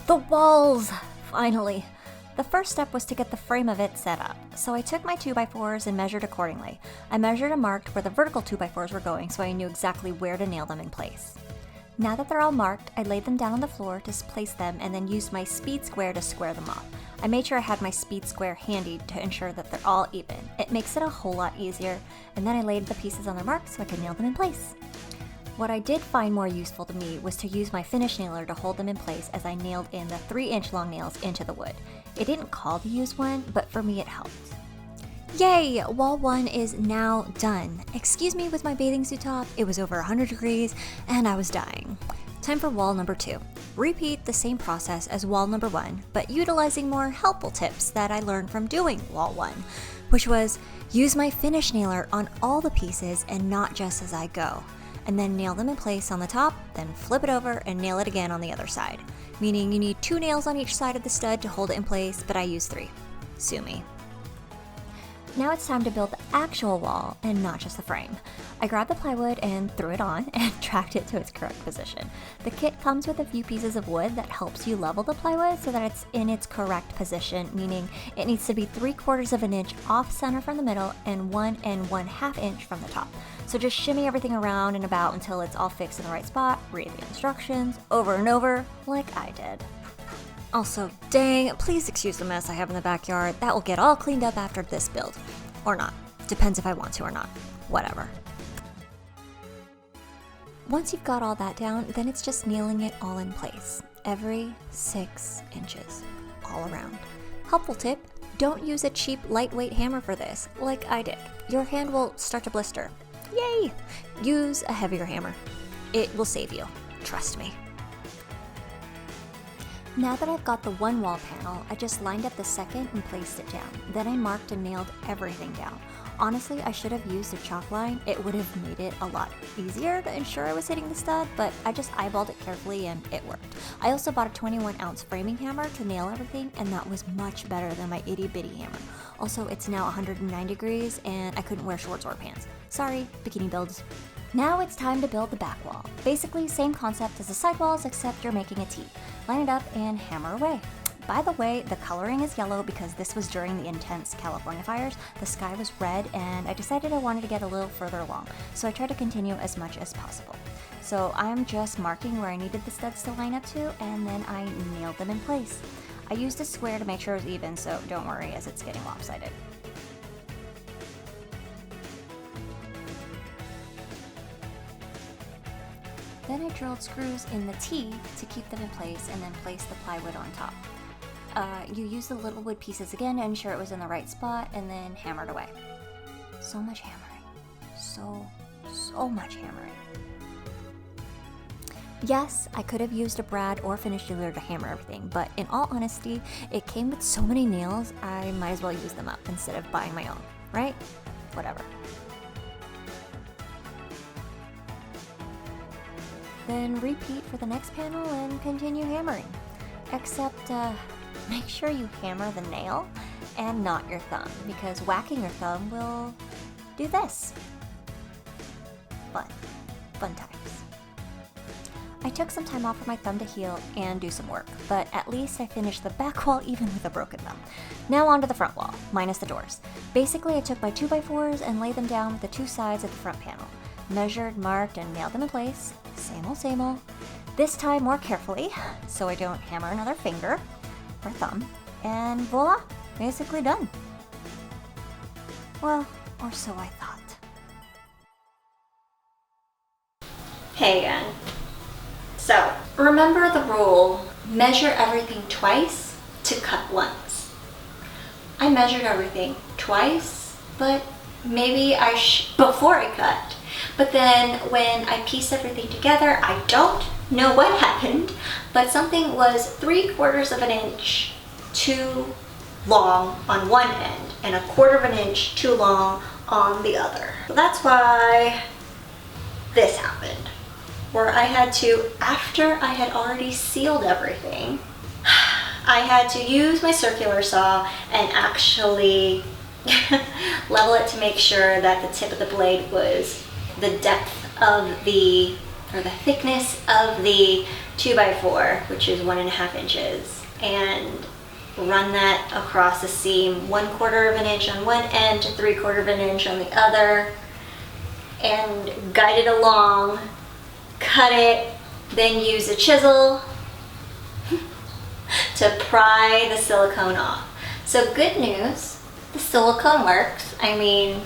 The walls! Finally. The first step was to get the frame of it set up, so I took my 2x4s and measured accordingly. I measured and marked where the vertical 2x4s were going so I knew exactly where to nail them in place. Now that they're all marked, I laid them down on the floor to place them and then used my speed square to square them off. I made sure I had my speed square handy to ensure that they're all even. It makes it a whole lot easier, and then I laid the pieces on their marks so I could nail them in place. What I did find more useful to me was to use my finish nailer to hold them in place as I nailed in the 3-inch long nails into the wood. It didn't call to use one, but for me it helped. Yay! Wall 1 is now done. Excuse me with my bathing suit top, it was over 100 degrees and I was dying. Time for wall number 2. Repeat the same process as wall number 1, but utilizing more helpful tips that I learned from doing wall 1, which was use my finish nailer on all the pieces and not just as I go. And then nail them in place on the top, then flip it over and nail it again on the other side. Meaning you need 2 nails on each side of the stud to hold it in place, but I use 3. Sue me. Now it's time to build the actual wall and not just the frame. I grabbed the plywood and threw it on and tracked it to its correct position. The kit comes with a few pieces of wood that helps you level the plywood so that it's in its correct position, meaning it needs to be 3/4 of an inch off center from the middle and 1 1/2 inch from the top. So just shimmy everything around and about until it's all fixed in the right spot, read the instructions over and over like I did. Also, dang, please excuse the mess I have in the backyard. That will get all cleaned up after this build. Or not. Depends if I want to or not. Whatever. Once you've got all that down, then it's just nailing it all in place. Every 6 inches. All around. Helpful tip, don't use a cheap lightweight hammer for this, like I did. Your hand will start to blister. Yay! Use a heavier hammer. It will save you. Trust me. Now that I've got the one wall panel, I just lined up the second and placed it down. Then I marked and nailed everything down. Honestly, I should have used a chalk line. It would have made it a lot easier to ensure I was hitting the stud, but I just eyeballed it carefully and it worked. I also bought a 21-ounce framing hammer to nail everything, and that was much better than my itty-bitty hammer. Also, it's now 109 degrees and I couldn't wear shorts or pants. Sorry, bikini builds. Now it's time to build the back wall. Basically, same concept as the side walls, except you're making a T. Line it up and hammer away. By the way, the coloring is yellow because this was during the intense California fires. The sky was red and I decided I wanted to get a little further along, so I tried to continue as much as possible. So I'm just marking where I needed the studs to line up to, and then I nailed them in place. I used a square to make sure it was even, so don't worry as it's getting lopsided. Then I drilled screws in the T to keep them in place and then placed the plywood on top. You use the little wood pieces again to ensure it was in the right spot and then hammered away. So much hammering. So much hammering. Yes, I could have used a brad or finish dealer to hammer everything, but in all honesty, it came with so many nails, I might as well use them up instead of buying my own, right? Whatever. Then repeat for the next panel and continue hammering. Except, make sure you hammer the nail and not your thumb, because whacking your thumb will do this. Fun times. I took some time off for my thumb to heal and do some work, but at least I finished the back wall even with a broken thumb. Now on to the front wall, minus the doors. Basically, I took my 2x4s and laid them down with the 2 sides of the front panel. Measured, marked, and nailed them in place. Same old. This time more carefully, so I don't hammer another finger or thumb. And voila, basically done. Well, or so I thought. Hey again. So, remember the rule, measure everything twice to cut once. I measured everything twice, but maybe before I cut. But then when I pieced everything together, I don't know what happened, but something was 3/4 of an inch too long on one end and 1/4 of an inch too long on the other. So that's why this happened, where I had to, after I had already sealed everything, I had to use my circular saw and actually level it to make sure that the tip of the blade was the depth of the or the thickness of the 2x4, which is 1.5 inches, and run that across the seam 1/4 of an inch on one end to 3/4 of an inch on the other, and guide it along, cut it, then use a chisel to pry the silicone off. So good news, the silicone works. I mean,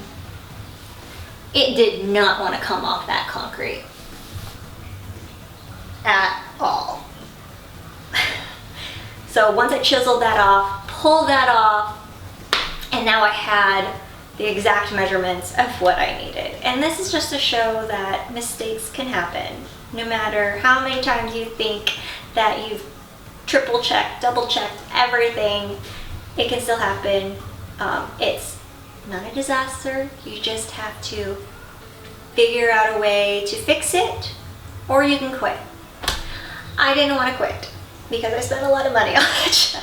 it did not want to come off that concrete at all. So once I chiseled that off, pulled that off, and now I had the exact measurements of what I needed. And this is just to show that mistakes can happen. No matter how many times you think that you've triple checked, double checked everything, it can still happen. It's not a disaster. You just have to figure out a way to fix it, or you can quit. I didn't want to quit because I spent a lot of money on it.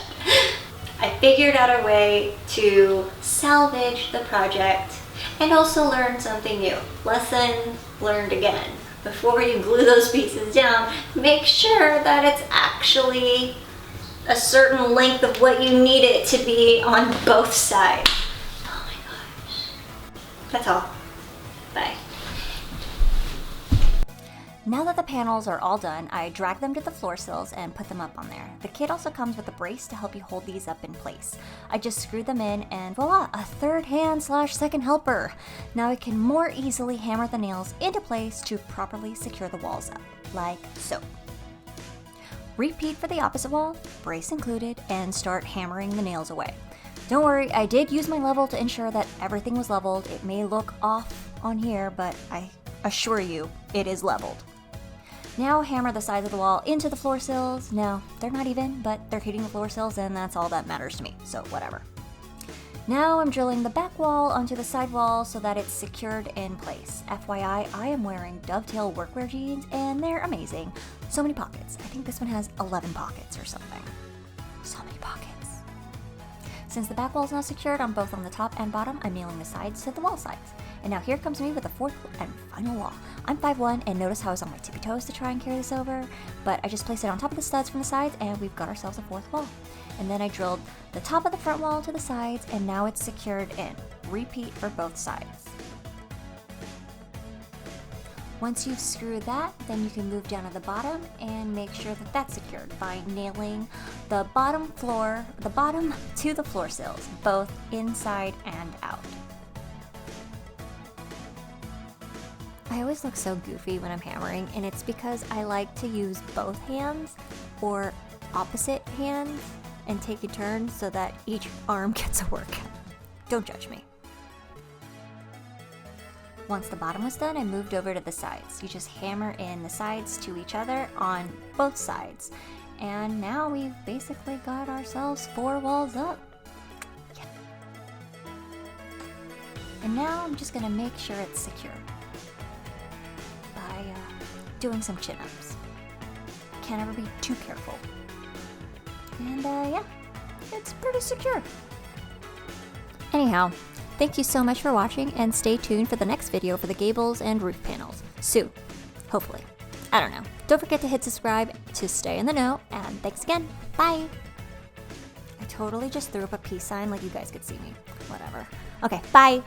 I figured out a way to salvage the project and also learn something new. Lesson learned again. Before you glue those pieces down, make sure that it's actually a certain length of what you need it to be on both sides. Oh my gosh. That's all. Bye. Now that the panels are all done, I drag them to the floor sills and put them up on there. The kit also comes with a brace to help you hold these up in place. I just screwed them in and voila, a third hand / second helper. Now I can more easily hammer the nails into place to properly secure the walls up, like so. Repeat for the opposite wall, brace included, and start hammering the nails away. Don't worry, I did use my level to ensure that everything was leveled. It may look off on here, but I assure you, it is leveled. Now hammer the sides of the wall into the floor sills. Now, they're not even, but they're hitting the floor sills, and that's all that matters to me, so whatever. Now I'm drilling the back wall onto the side wall so that it's secured in place. FYI, I am wearing dovetail workwear jeans, and they're amazing. So many pockets. I think this one has 11 pockets or something. So many pockets. Since the back wall is now secured on both on the top and bottom, I'm nailing the sides to the wall sides. And now here comes me with the fourth and final wall. I'm 5'1", and notice how I was on my tippy toes to try and carry this over, but I just placed it on top of the studs from the sides, and we've got ourselves a fourth wall. And then I drilled the top of the front wall to the sides, and now it's secured in. Repeat for both sides. Once you've screwed that, then you can move down to the bottom and make sure that that's secured by nailing the bottom to the floor sills, both inside and out. I always look so goofy when I'm hammering, and it's because I like to use both hands or opposite hands and take a turn so that each arm gets a workout. Don't judge me. Once the bottom was done, I moved over to the sides. You just hammer in the sides to each other on both sides. And now we've basically got ourselves 4 walls up. Yeah. And now I'm just gonna make sure it's secure by doing some chin-ups. Can't ever be too careful. And yeah, it's pretty secure. Anyhow, thank you so much for watching, and stay tuned for the next video for the gables and roof panels. Soon. Hopefully. I don't know. Don't forget to hit subscribe to stay in the know, and thanks again. Bye! I totally just threw up a peace sign like you guys could see me. Whatever. Okay, bye!